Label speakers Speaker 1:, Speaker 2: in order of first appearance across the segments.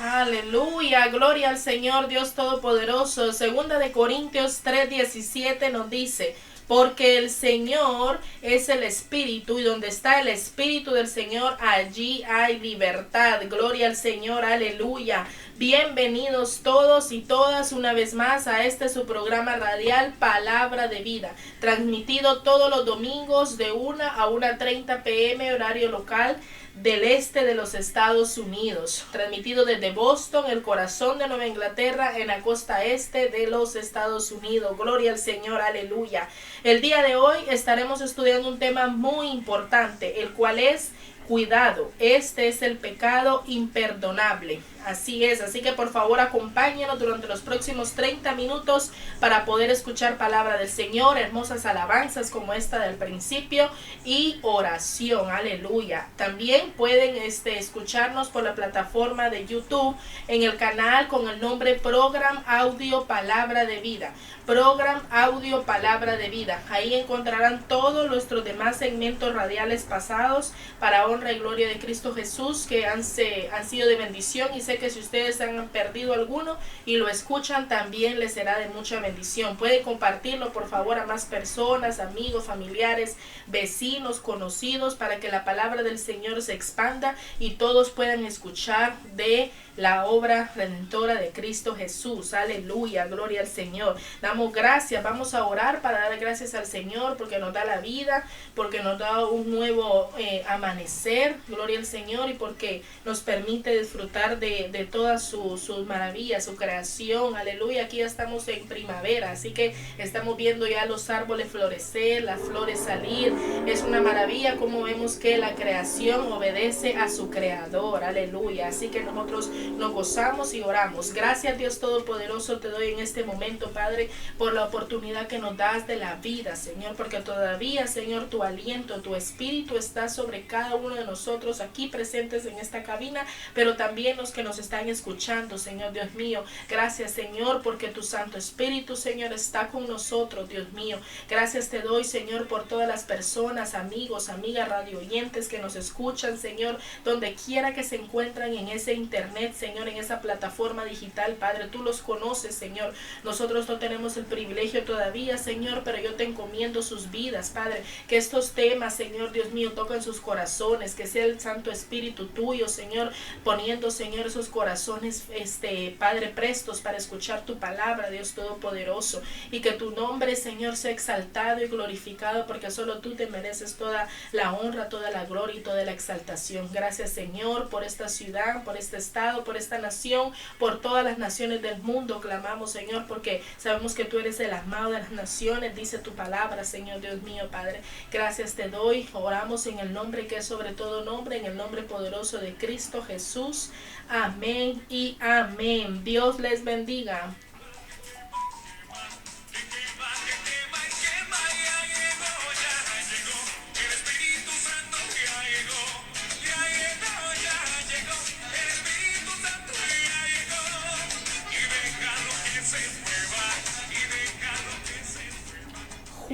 Speaker 1: Aleluya, gloria al Señor Dios Todopoderoso. Segunda de Corintios 3:17 nos dice: porque el Señor es el Espíritu, y donde está el Espíritu del Señor, allí hay libertad. Gloria al Señor, aleluya. Bienvenidos todos y todas una vez más a su programa radial Palabra de Vida, transmitido todos los domingos de 1 a 1:30 p.m. horario local del este de los Estados Unidos, transmitido desde Boston, el corazón de Nueva Inglaterra, en la costa este de los Estados Unidos. Gloria al Señor, aleluya. El día de hoy estaremos estudiando un tema muy importante, el cual es cuidado. Este es el pecado imperdonable. Así es, así que por favor acompáñenos durante los próximos 30 minutos para poder escuchar palabra del Señor, hermosas alabanzas como esta del principio y oración, aleluya. También pueden escucharnos por la plataforma de YouTube en el canal con el nombre Program Audio Palabra de Vida. Program Audio Palabra de Vida. Ahí encontrarán todos nuestros demás segmentos radiales pasados para honra y gloria de Cristo Jesús, que han sido de bendición, y sé que si ustedes han perdido alguno y lo escuchan, también les será de mucha bendición. Pueden compartirlo por favor a más personas, amigos, familiares, vecinos, conocidos, para que la palabra del Señor se expanda y todos puedan escuchar de la obra redentora de Cristo Jesús. Aleluya, gloria al Señor. Damos gracias, vamos a orar para dar gracias al Señor porque nos da la vida, porque nos da un nuevo amanecer, gloria al Señor, y porque nos permite disfrutar de todas sus maravillas, su creación. Aleluya, aquí ya estamos en primavera, así que estamos viendo ya los árboles florecer, las flores salir. Es una maravilla como vemos que la creación obedece a su creador. Aleluya, así que nosotros nos gozamos y oramos. Gracias Dios Todopoderoso, te doy en este momento, Padre, por la oportunidad que nos das de la vida, Señor, porque todavía, Señor, tu aliento, tu espíritu está sobre cada uno de nosotros aquí presentes en esta cabina, pero también los que nos están escuchando, Señor Dios mío. Gracias, Señor, porque tu Santo Espíritu, Señor, está con nosotros, Dios mío. Gracias te doy, Señor, por todas las personas, amigos, amigas, radio oyentes que nos escuchan, Señor, donde quiera que se encuentran en ese internet, Señor, en esa plataforma digital, Padre, tú los conoces, Señor. Nosotros no tenemos el privilegio todavía, Señor, pero yo te encomiendo sus vidas, Padre, que estos temas, Señor Dios mío, toquen sus corazones, que sea el Santo Espíritu tuyo, Señor, poniendo, Señor, esos corazones, Padre, prestos para escuchar tu palabra, Dios Todopoderoso, y que tu nombre, Señor, sea exaltado y glorificado, porque solo tú te mereces toda la honra, toda la gloria y toda la exaltación. Gracias, Señor, por esta ciudad, por este estado, por esta nación, por todas las naciones del mundo. Clamamos, Señor, porque sabemos que tú eres el amado de las naciones, dice tu palabra, Señor Dios mío, Padre. Gracias te doy, oramos en el nombre que es sobre todo nombre, en el nombre poderoso de Cristo Jesús. Amén y amén. Dios les bendiga.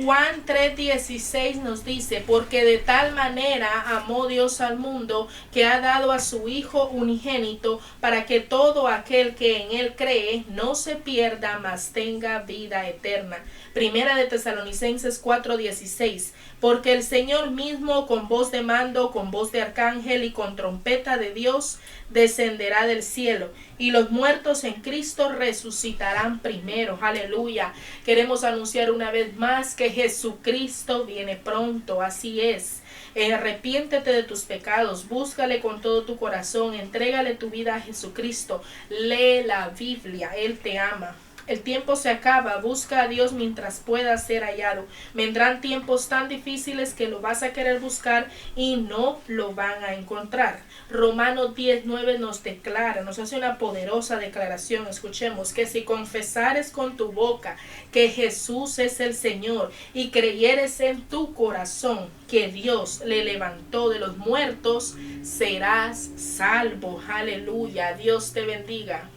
Speaker 1: Juan 3:16 nos dice: porque de tal manera amó Dios al mundo, que ha dado a su Hijo unigénito, para que todo aquel que en él cree no se pierda, mas tenga vida eterna. Primera de Tesalonicenses 4:16. Porque el Señor mismo, con voz de mando, con voz de arcángel y con trompeta de Dios, descenderá del cielo y los muertos en Cristo resucitarán primero. Aleluya. Queremos anunciar una vez más que Jesucristo viene pronto. Así es. Arrepiéntete de tus pecados, búscale con todo tu corazón, entrégale tu vida a Jesucristo, lee la Biblia, Él te ama. El tiempo se acaba, busca a Dios mientras pueda ser hallado. Vendrán tiempos tan difíciles que lo vas a querer buscar y no lo van a encontrar. Romanos 10:9 nos declara, nos hace una poderosa declaración. Escuchemos que si confesares con tu boca que Jesús es el Señor y creyeres en tu corazón que Dios le levantó de los muertos, serás salvo. Aleluya, Dios te bendiga.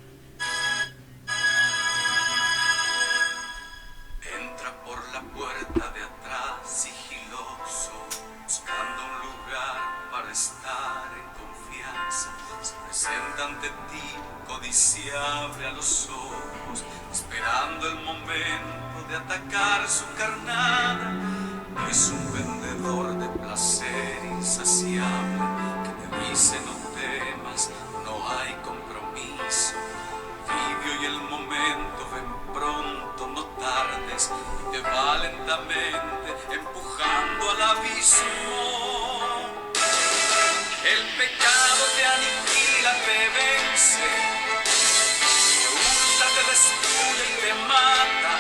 Speaker 2: Puerta de atrás, sigiloso, buscando un lugar para estar en confianza. Se presenta ante ti, codiciable a los ojos, esperando el momento de atacar su carnada. Es un vendedor de placer insaciable que te dice no temas, no hay compromiso. Vive hoy el momento, ven pronto, no tardes, y te va lentamente empujando al abismo. El pecado te aniquila, te vence, te hurta, te destruye y te mata,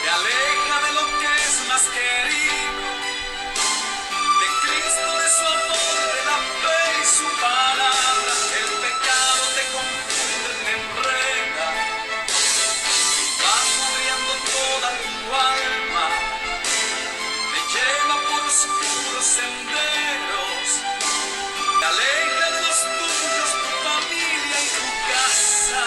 Speaker 2: te aleja de lo que es más querido, de Cristo, de su amor, de la fe y su palabra. El pecado te confunde, te enreda, va cubriendo toda tu alma, te lleva por oscuros senderos, te aleja de los tuyos, tu familia y tu casa.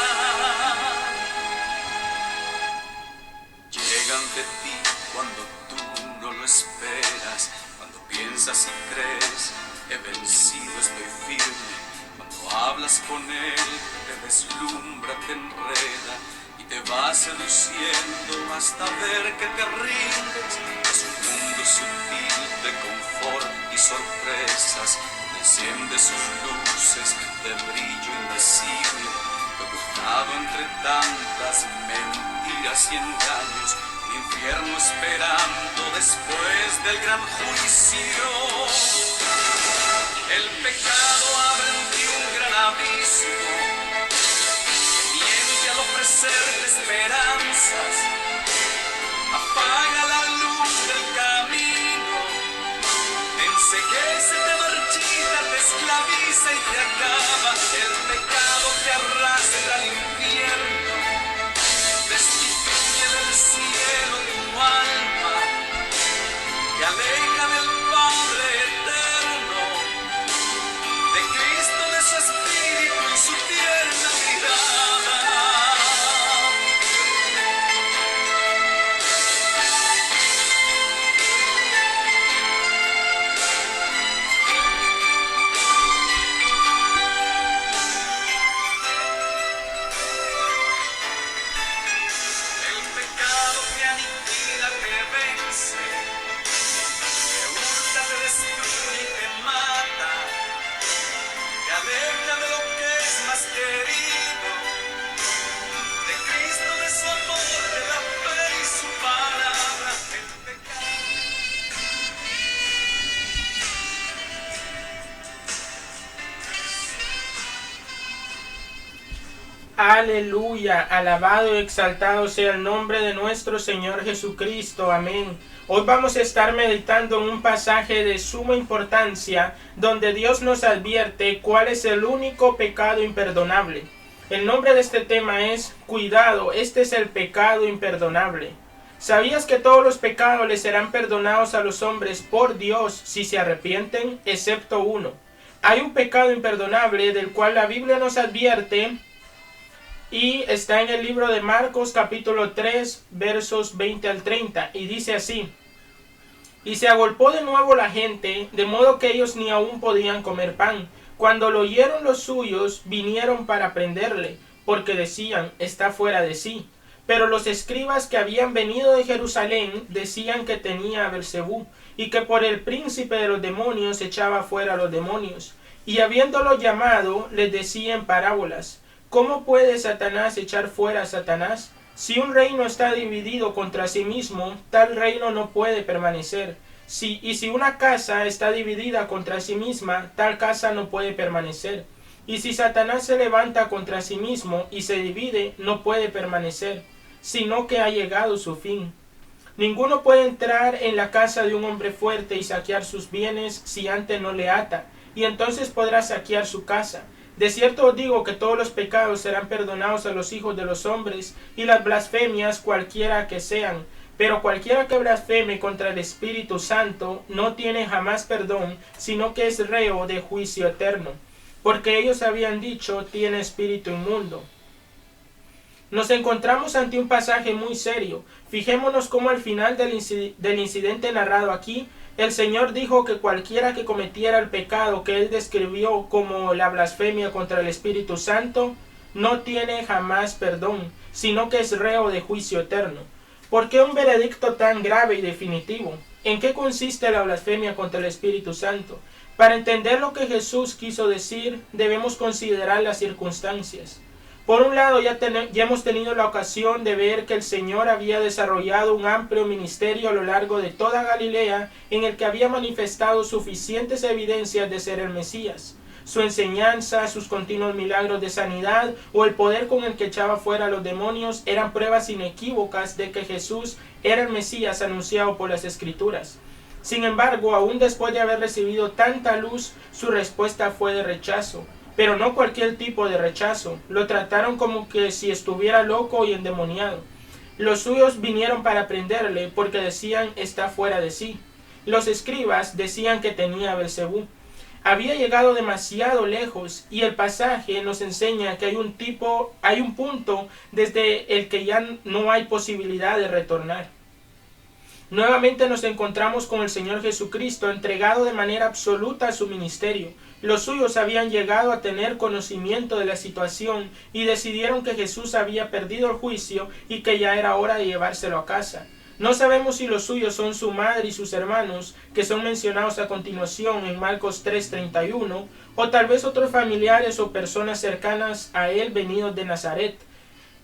Speaker 2: Llega ante ti cuando tú no lo esperas, cuando piensas y crees, he vencido, estoy firme. Cuando hablas con él, te deslumbra, te enreda y te va seduciendo hasta ver que te rindes. Es un mundo sutil de confort y sorpresas, donde enciende sus luces de brillo indecible, ocultado entre tantas mentiras y engaños, un infierno esperando después del gran juicio. El pecado abre en ti un gran abismo, miente al ofrecerte esperanzas, apaga la luz del camino, te enceguece, te marchita, te esclaviza y te acaba. El pecado te arrastra al infierno, destituye del cielo tu alma, te aleja del Padre eterno, de Cristo, de su Espíritu y su tierna mirada. El pecado te aniquila, te vence, te hurta, te destruye y te mata, te aleja de lo que es más querido, de Cristo, de su amor, de la fe y su palabra. El pecado.
Speaker 3: Aleluya, alabado y exaltado sea el nombre de nuestro Señor Jesucristo, amén. Hoy vamos a estar meditando en un pasaje de suma importancia donde Dios nos advierte cuál es el único pecado imperdonable. El nombre de este tema es Cuidado, este es el pecado imperdonable. ¿Sabías que todos los pecados les serán perdonados a los hombres por Dios si se arrepienten, excepto uno? Hay un pecado imperdonable del cual la Biblia nos advierte y está en el libro de Marcos capítulo 3 versos 20 al 30 y dice así: y se agolpó de nuevo la gente, de modo que ellos ni aún podían comer pan. Cuando lo oyeron los suyos, vinieron para prenderle, porque decían, está fuera de sí. Pero los escribas que habían venido de Jerusalén decían que tenía a Beelzebú, y que por el príncipe de los demonios echaba fuera a los demonios. Y habiéndolo llamado, les decía en parábolas: ¿Cómo puede Satanás echar fuera a Satanás? Si un reino está dividido contra sí mismo, tal reino no puede permanecer. Y si una casa está dividida contra sí misma, tal casa no puede permanecer. Y si Satanás se levanta contra sí mismo y se divide, no puede permanecer, sino que ha llegado su fin. Ninguno puede entrar en la casa de un hombre fuerte y saquear sus bienes si antes no le ata, y entonces podrá saquear su casa. De cierto os digo que todos los pecados serán perdonados a los hijos de los hombres, y las blasfemias cualquiera que sean. Pero cualquiera que blasfeme contra el Espíritu Santo no tiene jamás perdón, sino que es reo de juicio eterno. Porque ellos habían dicho: tiene espíritu inmundo. Nos encontramos ante un pasaje muy serio. Fijémonos cómo al final del incidente narrado aquí, el Señor dijo que cualquiera que cometiera el pecado que Él describió como la blasfemia contra el Espíritu Santo, no tiene jamás perdón, sino que es reo de juicio eterno. ¿Por qué un veredicto tan grave y definitivo? ¿En qué consiste la blasfemia contra el Espíritu Santo? Para entender lo que Jesús quiso decir, debemos considerar las circunstancias. Por un lado, ya hemos tenido la ocasión de ver que el Señor había desarrollado un amplio ministerio a lo largo de toda Galilea, en el que había manifestado suficientes evidencias de ser el Mesías. Su enseñanza, sus continuos milagros de sanidad o el poder con el que echaba fuera a los demonios eran pruebas inequívocas de que Jesús era el Mesías anunciado por las Escrituras. Sin embargo, aún después de haber recibido tanta luz, su respuesta fue de rechazo. Pero no cualquier tipo de rechazo. Lo trataron como que si estuviera loco y endemoniado. Los suyos vinieron para prenderle porque decían: está fuera de sí. Los escribas decían que tenía Belcebú. Había llegado demasiado lejos, y el pasaje nos enseña que hay un punto desde el que ya no hay posibilidad de retornar. Nuevamente nos encontramos con el Señor Jesucristo entregado de manera absoluta a su ministerio. Los suyos habían llegado a tener conocimiento de la situación y decidieron que Jesús había perdido el juicio y que ya era hora de llevárselo a casa. No sabemos si los suyos son su madre y sus hermanos, que son mencionados a continuación en Marcos 3:31, o tal vez otros familiares o personas cercanas a él venidos de Nazaret.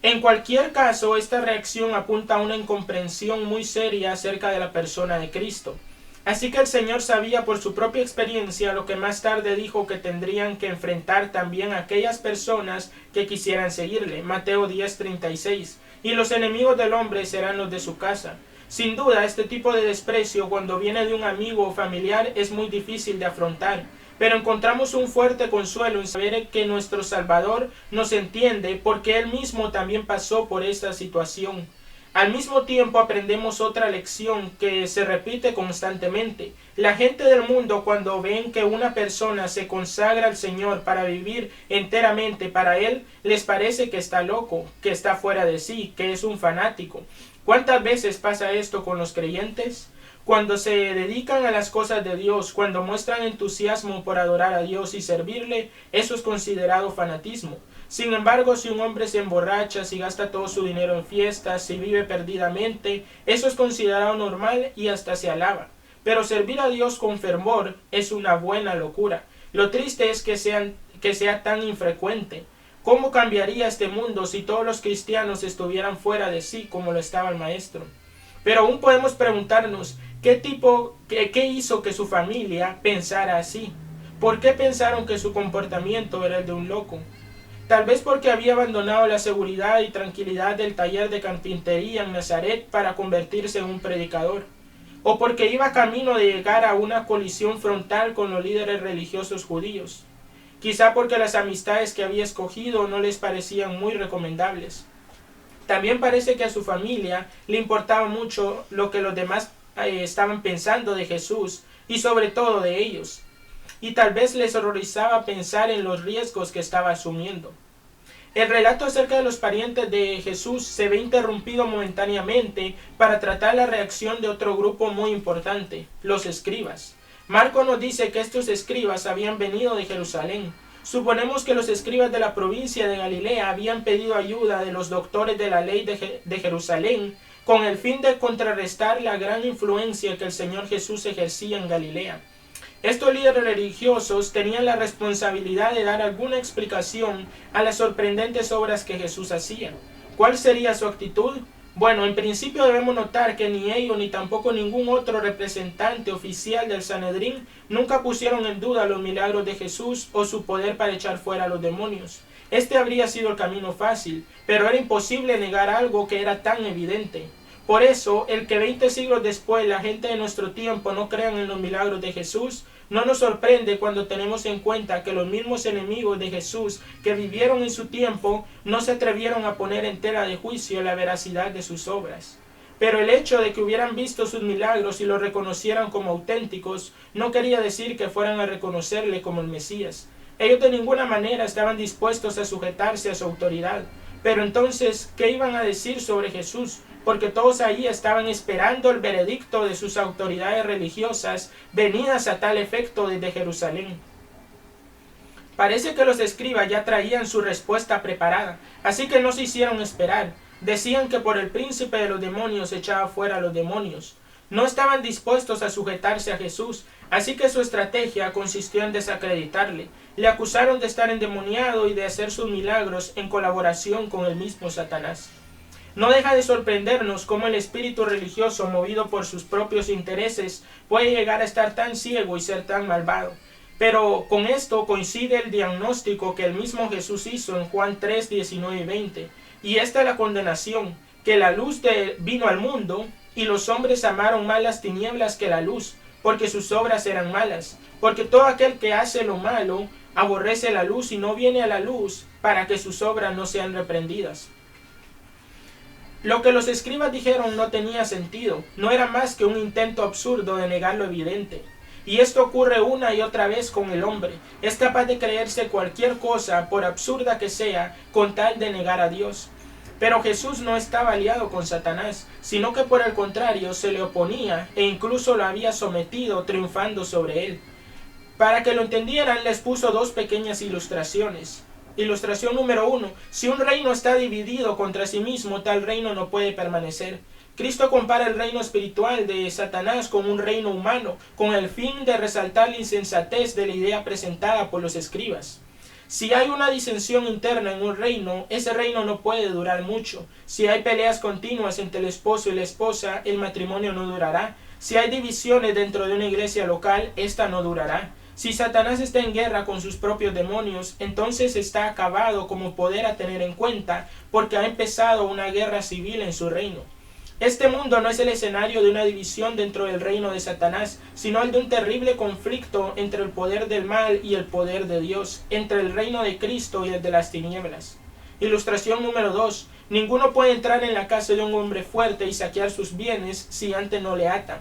Speaker 3: En cualquier caso, esta reacción apunta a una incomprensión muy seria acerca de la persona de Cristo. Así que el Señor sabía por su propia experiencia lo que más tarde dijo que tendrían que enfrentar también aquellas personas que quisieran seguirle. Mateo 10:36. Y los enemigos del hombre serán los de su casa. Sin duda, este tipo de desprecio cuando viene de un amigo o familiar es muy difícil de afrontar. Pero encontramos un fuerte consuelo en saber que nuestro Salvador nos entiende porque Él mismo también pasó por esta situación. Al mismo tiempo aprendemos otra lección que se repite constantemente. La gente del mundo, cuando ven que una persona se consagra al Señor para vivir enteramente para Él, les parece que está loco, que está fuera de sí, que es un fanático. ¿Cuántas veces pasa esto con los creyentes? Cuando se dedican a las cosas de Dios, cuando muestran entusiasmo por adorar a Dios y servirle, eso es considerado fanatismo. Sin embargo, si un hombre se emborracha, si gasta todo su dinero en fiestas, si vive perdidamente, eso es considerado normal y hasta se alaba. Pero servir a Dios con fervor es una buena locura. Lo triste es que sea tan infrecuente. ¿Cómo cambiaría este mundo si todos los cristianos estuvieran fuera de sí como lo estaba el Maestro? Pero aún podemos preguntarnos, ¿qué hizo que su familia pensara así? ¿Por qué pensaron que su comportamiento era el de un loco? Tal vez porque había abandonado la seguridad y tranquilidad del taller de carpintería en Nazaret para convertirse en un predicador. O porque iba camino de llegar a una colisión frontal con los líderes religiosos judíos. Quizá porque las amistades que había escogido no les parecían muy recomendables. También parece que a su familia le importaba mucho lo que los demás estaban pensando de Jesús y sobre todo de ellos. Y tal vez les horrorizaba pensar en los riesgos que estaba asumiendo. El relato acerca de los parientes de Jesús se ve interrumpido momentáneamente para tratar la reacción de otro grupo muy importante, los escribas. Marcos nos dice que estos escribas habían venido de Jerusalén. Suponemos que los escribas de la provincia de Galilea habían pedido ayuda de los doctores de la ley de Jerusalén con el fin de contrarrestar la gran influencia que el Señor Jesús ejercía en Galilea. Estos líderes religiosos tenían la responsabilidad de dar alguna explicación a las sorprendentes obras que Jesús hacía. ¿Cuál sería su actitud? Bueno, en principio debemos notar que ni ellos ni tampoco ningún otro representante oficial del Sanedrín nunca pusieron en duda los milagros de Jesús o su poder para echar fuera a los demonios. Este habría sido el camino fácil, pero era imposible negar algo que era tan evidente. Por eso, el que 20 siglos después la gente de nuestro tiempo no crean en los milagros de Jesús, no nos sorprende cuando tenemos en cuenta que los mismos enemigos de Jesús que vivieron en su tiempo no se atrevieron a poner en tela de juicio la veracidad de sus obras. Pero el hecho de que hubieran visto sus milagros y los reconocieran como auténticos no quería decir que fueran a reconocerle como el Mesías. Ellos de ninguna manera estaban dispuestos a sujetarse a su autoridad. Pero entonces, ¿qué iban a decir sobre Jesús? Porque todos allí estaban esperando el veredicto de sus autoridades religiosas venidas a tal efecto desde Jerusalén. Parece que los escribas ya traían su respuesta preparada, así que no se hicieron esperar. Decían que por el príncipe de los demonios echaba fuera a los demonios. No estaban dispuestos a sujetarse a Jesús, así que su estrategia consistió en desacreditarle. Le acusaron de estar endemoniado y de hacer sus milagros en colaboración con el mismo Satanás. No deja de sorprendernos cómo el espíritu religioso, movido por sus propios intereses, puede llegar a estar tan ciego y ser tan malvado. Pero con esto coincide el diagnóstico que el mismo Jesús hizo en Juan 3, 19 y 20. Y esta es la condenación, que la luz vino al mundo, y los hombres amaron más las tinieblas que la luz, porque sus obras eran malas. Porque todo aquel que hace lo malo aborrece la luz y no viene a la luz, para que sus obras no sean reprendidas. Lo que los escribas dijeron no tenía sentido, no era más que un intento absurdo de negar lo evidente. Y esto ocurre una y otra vez con el hombre. Es capaz de creerse cualquier cosa, por absurda que sea, con tal de negar a Dios. Pero Jesús no estaba aliado con Satanás, sino que por el contrario se le oponía e incluso lo había sometido, triunfando sobre él. Para que lo entendieran, les puso dos pequeñas ilustraciones. Ilustración número 1. Si un reino está dividido contra sí mismo, tal reino no puede permanecer. Cristo compara el reino espiritual de Satanás con un reino humano, con el fin de resaltar la insensatez de la idea presentada por los escribas. Si hay una disensión interna en un reino, ese reino no puede durar mucho. Si hay peleas continuas entre el esposo y la esposa, el matrimonio no durará. Si hay divisiones dentro de una iglesia local, esta no durará. Si Satanás está en guerra con sus propios demonios, entonces está acabado como poder a tener en cuenta, porque ha empezado una guerra civil en su reino. Este mundo no es el escenario de una división dentro del reino de Satanás, sino el de un terrible conflicto entre el poder del mal y el poder de Dios, entre el reino de Cristo y el de las tinieblas. Ilustración número 2. Ninguno puede entrar en la casa de un hombre fuerte y saquear sus bienes si antes no le ata.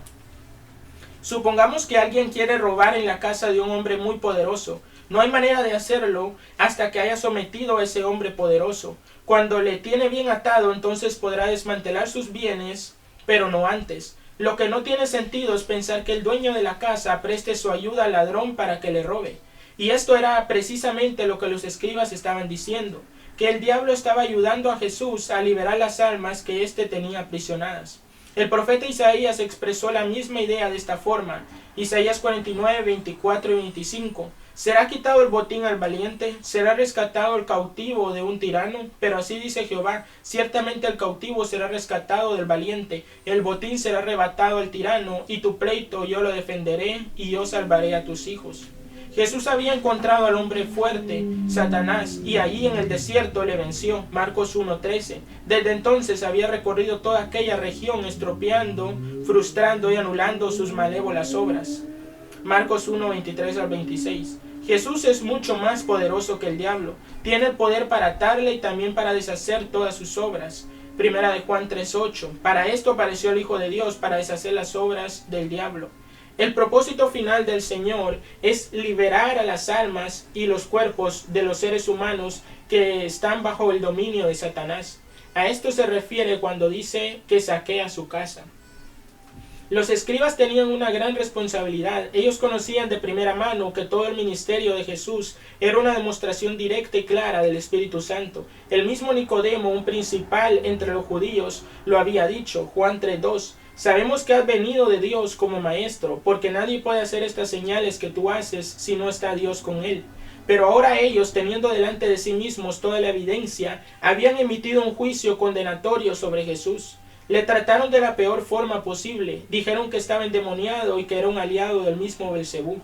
Speaker 3: Supongamos que alguien quiere robar en la casa de un hombre muy poderoso. No hay manera de hacerlo hasta que haya sometido a ese hombre poderoso. Cuando le tiene bien atado, entonces podrá desmantelar sus bienes, pero no antes. Lo que no tiene sentido es pensar que el dueño de la casa preste su ayuda al ladrón para que le robe. Y esto era precisamente lo que los escribas estaban diciendo, que el diablo estaba ayudando a Jesús a liberar las almas que éste tenía aprisionadas. El profeta Isaías expresó la misma idea de esta forma. Isaías 49, 24 y 25. ¿Será quitado el botín al valiente? ¿Será rescatado el cautivo de un tirano? Pero así dice Jehová, ciertamente el cautivo será rescatado del valiente, el botín será arrebatado al tirano, y tu pleito yo lo defenderé, y yo salvaré a tus hijos. Jesús había encontrado al hombre fuerte, Satanás, y allí en el desierto le venció, Marcos 1:13. Desde entonces había recorrido toda aquella región, estropeando, frustrando y anulando sus malévolas obras. Marcos 1:23 al 26. Jesús es mucho más poderoso que el diablo. Tiene el poder para atarle y también para deshacer todas sus obras. Primera de Juan 3:8. Para esto apareció el Hijo de Dios, para deshacer las obras del diablo. El propósito final del Señor es liberar a las almas y los cuerpos de los seres humanos que están bajo el dominio de Satanás. A esto se refiere cuando dice que saquea su casa. Los escribas tenían una gran responsabilidad. Ellos conocían de primera mano que todo el ministerio de Jesús era una demostración directa y clara del Espíritu Santo. El mismo Nicodemo, un principal entre los judíos, lo había dicho, Juan 3:2. Sabemos que has venido de Dios como maestro, porque nadie puede hacer estas señales que tú haces si no está Dios con él. Pero ahora ellos, teniendo delante de sí mismos toda la evidencia, habían emitido un juicio condenatorio sobre Jesús. Le trataron de la peor forma posible. Dijeron que estaba endemoniado y que era un aliado del mismo Belcebú.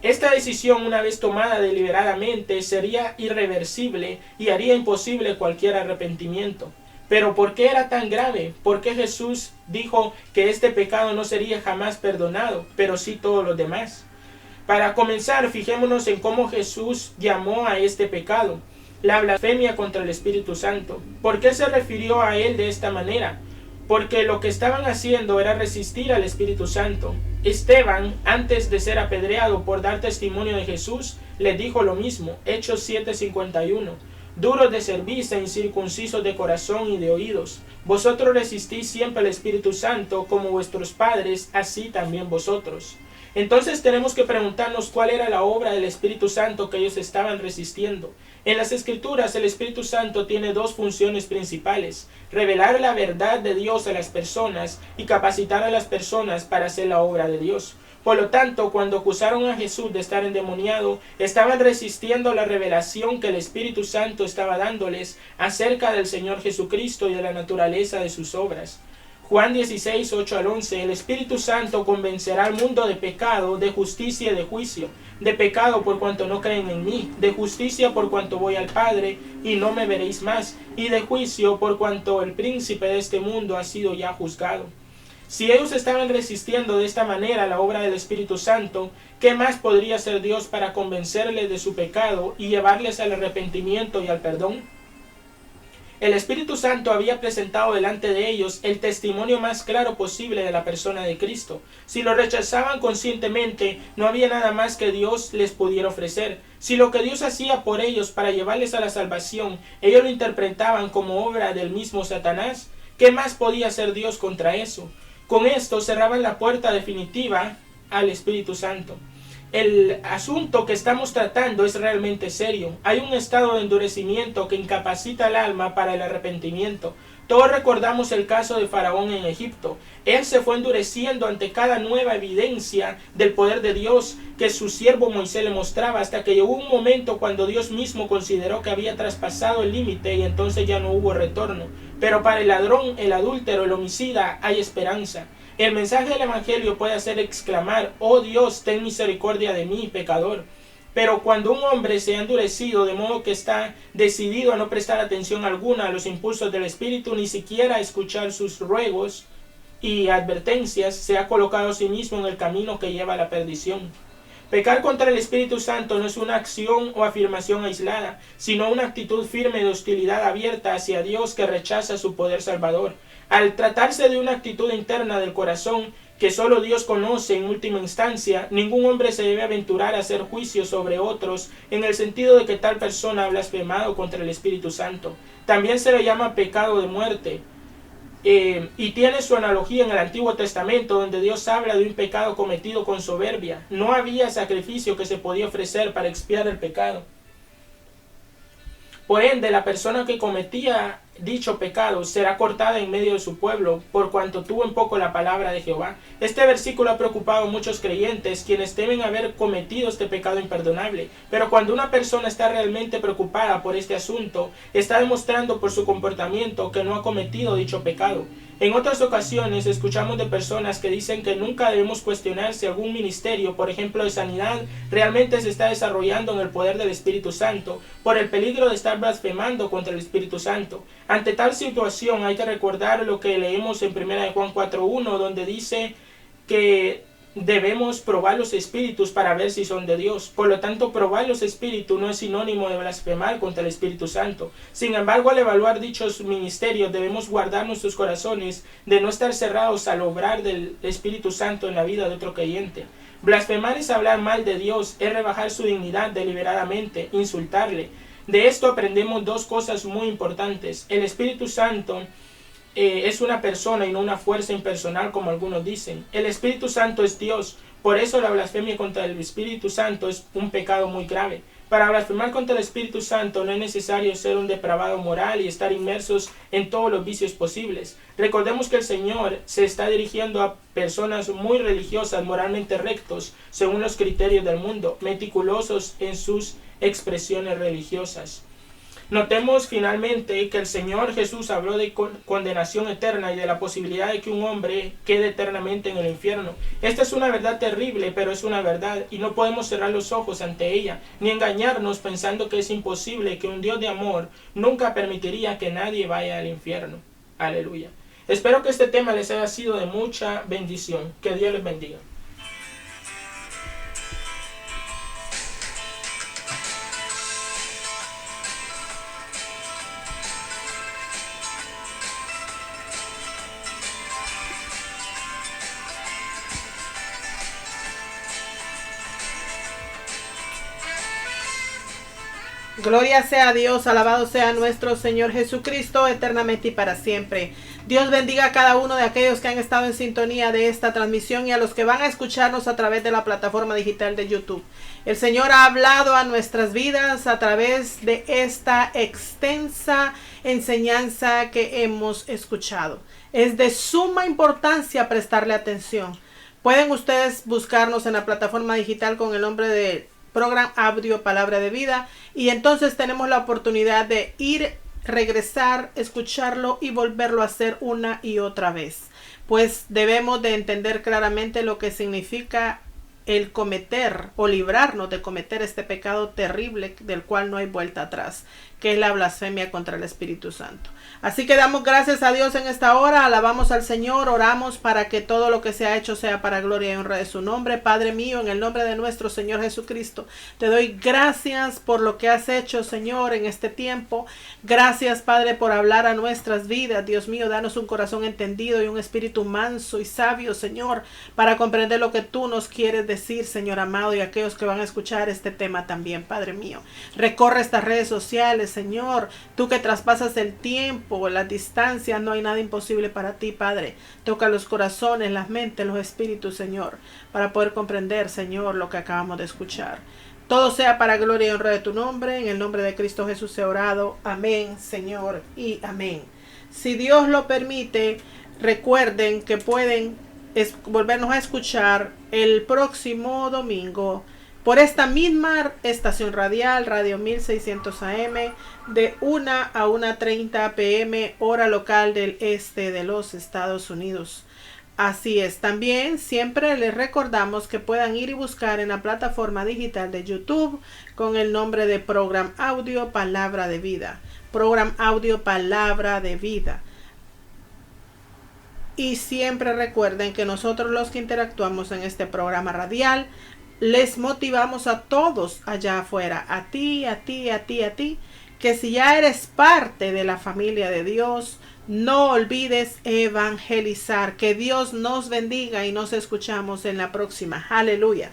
Speaker 3: Esta decisión, una vez tomada deliberadamente, sería irreversible y haría imposible cualquier arrepentimiento. Pero ¿por qué era tan grave? ¿Por qué Jesús dijo que este pecado no sería jamás perdonado, pero sí todos los demás? Para comenzar, fijémonos en cómo Jesús llamó a este pecado, la blasfemia contra el Espíritu Santo. ¿Por qué se refirió a él de esta manera? Porque lo que estaban haciendo era resistir al Espíritu Santo. Esteban, antes de ser apedreado por dar testimonio de Jesús, les dijo lo mismo, Hechos 7:51. Duros de cerviz e incircuncisos de corazón y de oídos. Vosotros resistís siempre al Espíritu Santo, como vuestros padres, así también vosotros. Entonces tenemos que preguntarnos cuál era la obra del Espíritu Santo que ellos estaban resistiendo. En las Escrituras el Espíritu Santo tiene dos funciones principales: revelar la verdad de Dios a las personas y capacitar a las personas para hacer la obra de Dios. Por lo tanto, cuando acusaron a Jesús de estar endemoniado, estaban resistiendo la revelación que el Espíritu Santo estaba dándoles acerca del Señor Jesucristo y de la naturaleza de sus obras. Juan 16, 8 al 11, el Espíritu Santo convencerá al mundo de pecado, de justicia y de juicio. De pecado por cuanto no creen en mí, de justicia por cuanto voy al Padre y no me veréis más, y de juicio por cuanto el príncipe de este mundo ha sido ya juzgado. Si ellos estaban resistiendo de esta manera la obra del Espíritu Santo, ¿qué más podría hacer Dios para convencerles de su pecado y llevarles al arrepentimiento y al perdón? El Espíritu Santo había presentado delante de ellos el testimonio más claro posible de la persona de Cristo. Si lo rechazaban conscientemente, no había nada más que Dios les pudiera ofrecer. Si lo que Dios hacía por ellos para llevarles a la salvación, ellos lo interpretaban como obra del mismo Satanás, ¿qué más podía hacer Dios contra eso? Con esto cerraban la puerta definitiva al Espíritu Santo. El asunto que estamos tratando es realmente serio. Hay un estado de endurecimiento que incapacita al alma para el arrepentimiento. Todos recordamos el caso de Faraón en Egipto. Él se fue endureciendo ante cada nueva evidencia del poder de Dios que su siervo Moisés le mostraba, hasta que llegó un momento cuando Dios mismo consideró que había traspasado el límite y entonces ya no hubo retorno. Pero para el ladrón, el adúltero, el homicida, hay esperanza. El mensaje del Evangelio puede hacer exclamar: «Oh Dios, ten misericordia de mí, pecador». Pero cuando un hombre se ha endurecido de modo que está decidido a no prestar atención alguna a los impulsos del Espíritu, ni siquiera a escuchar sus ruegos y advertencias, se ha colocado a sí mismo en el camino que lleva a la perdición. Pecar contra el Espíritu Santo no es una acción o afirmación aislada, sino una actitud firme de hostilidad abierta hacia Dios que rechaza su poder salvador. Al tratarse de una actitud interna del corazón que solo Dios conoce en última instancia, ningún hombre se debe aventurar a hacer juicio sobre otros en el sentido de que tal persona ha blasfemado contra el Espíritu Santo. También se le llama pecado de muerte. Y tiene su analogía en el Antiguo Testamento, donde Dios habla de un pecado cometido con soberbia. No había sacrificio que se podía ofrecer para expiar el pecado. Por ende, la persona que cometía dicho pecado será cortada en medio de su pueblo, por cuanto tuvo en poco la palabra de Jehová. Este versículo ha preocupado a muchos creyentes, quienes temen haber cometido este pecado imperdonable. Pero cuando una persona está realmente preocupada por este asunto, está demostrando por su comportamiento que no ha cometido dicho pecado. En otras ocasiones escuchamos de personas que dicen que nunca debemos cuestionar si algún ministerio, por ejemplo de sanidad, realmente se está desarrollando en el poder del Espíritu Santo, por el peligro de estar blasfemando contra el Espíritu Santo. Ante tal situación hay que recordar lo que leemos en 1 Juan 4:1, donde dice que debemos probar los espíritus para ver si son de Dios. Por lo tanto, probar los espíritus no es sinónimo de blasfemar contra el Espíritu Santo. Sin embargo, al evaluar dichos ministerios, debemos guardar nuestros corazones de no estar cerrados al obrar del Espíritu Santo en la vida de otro creyente. Blasfemar es hablar mal de Dios, es rebajar su dignidad deliberadamente, insultarle. De esto aprendemos dos cosas muy importantes. El Espíritu Santo es una persona y no una fuerza impersonal como algunos dicen. El Espíritu Santo es Dios. Por eso la blasfemia contra el Espíritu Santo es un pecado muy grave. Para blasfemar contra el Espíritu Santo no es necesario ser un depravado moral y estar inmersos en todos los vicios posibles. Recordemos que el Señor se está dirigiendo a personas muy religiosas, moralmente rectos, según los criterios del mundo, meticulosos en sus expresiones religiosas. Notemos finalmente que el Señor Jesús habló de condenación eterna y de la posibilidad de que un hombre quede eternamente en el infierno. Esta es una verdad terrible, pero es una verdad y no podemos cerrar los ojos ante ella, ni engañarnos pensando que es imposible, que un Dios de amor nunca permitiría que nadie vaya al infierno. Aleluya. Espero que este tema les haya sido de mucha bendición. Que Dios les bendiga.
Speaker 4: Gloria sea a Dios, alabado sea nuestro Señor Jesucristo, eternamente y para siempre. Dios bendiga a cada uno de aquellos que han estado en sintonía de esta transmisión y a los que van a escucharnos a través de la plataforma digital de YouTube. El Señor ha hablado a nuestras vidas a través de esta extensa enseñanza que hemos escuchado. Es de suma importancia prestarle atención. Pueden ustedes buscarnos en la plataforma digital con el nombre de Program Audio Palabra de Vida, y entonces tenemos la oportunidad de ir, regresar, escucharlo y volverlo a hacer una y otra vez, pues debemos de entender claramente lo que significa el cometer o librarnos de cometer este pecado terrible del cual no hay vuelta atrás, que es la blasfemia contra el Espíritu Santo. Así que damos gracias a Dios en esta hora, alabamos al Señor, oramos para que todo lo que se ha hecho sea para gloria y honra de su nombre. Padre mío, en el nombre de nuestro Señor Jesucristo, te doy gracias por lo que has hecho, Señor, en este tiempo. Gracias, Padre, por hablar a nuestras vidas. Dios mío, danos un corazón entendido y un espíritu manso y sabio, Señor, para comprender lo que tú nos quieres decir, Señor amado, y aquellos que van a escuchar este tema también, Padre mío. Recorre estas redes sociales, Señor, tú que traspasas el tiempo, las distancias, no hay nada imposible para ti, Padre. Toca los corazones, las mentes, los espíritus, Señor, para poder comprender, Señor, lo que acabamos de escuchar. Todo sea para gloria y honra de tu nombre. En el nombre de Cristo Jesús he orado. Amén, Señor, y amén. Si Dios lo permite, recuerden que pueden volvernos a escuchar el próximo domingo por esta misma estación radial, Radio 1600 AM, de 1 a 1:30 p.m. hora local del este de los Estados Unidos. Así es, también siempre les recordamos que puedan ir y buscar en la plataforma digital de YouTube con el nombre de Program Audio Palabra de Vida. Program Audio Palabra de Vida. Y siempre recuerden que nosotros los que interactuamos en este programa radial, les motivamos a todos allá afuera, a ti, que si ya eres parte de la familia de Dios, no olvides evangelizar. Que Dios nos bendiga y nos escuchamos en la próxima. Aleluya.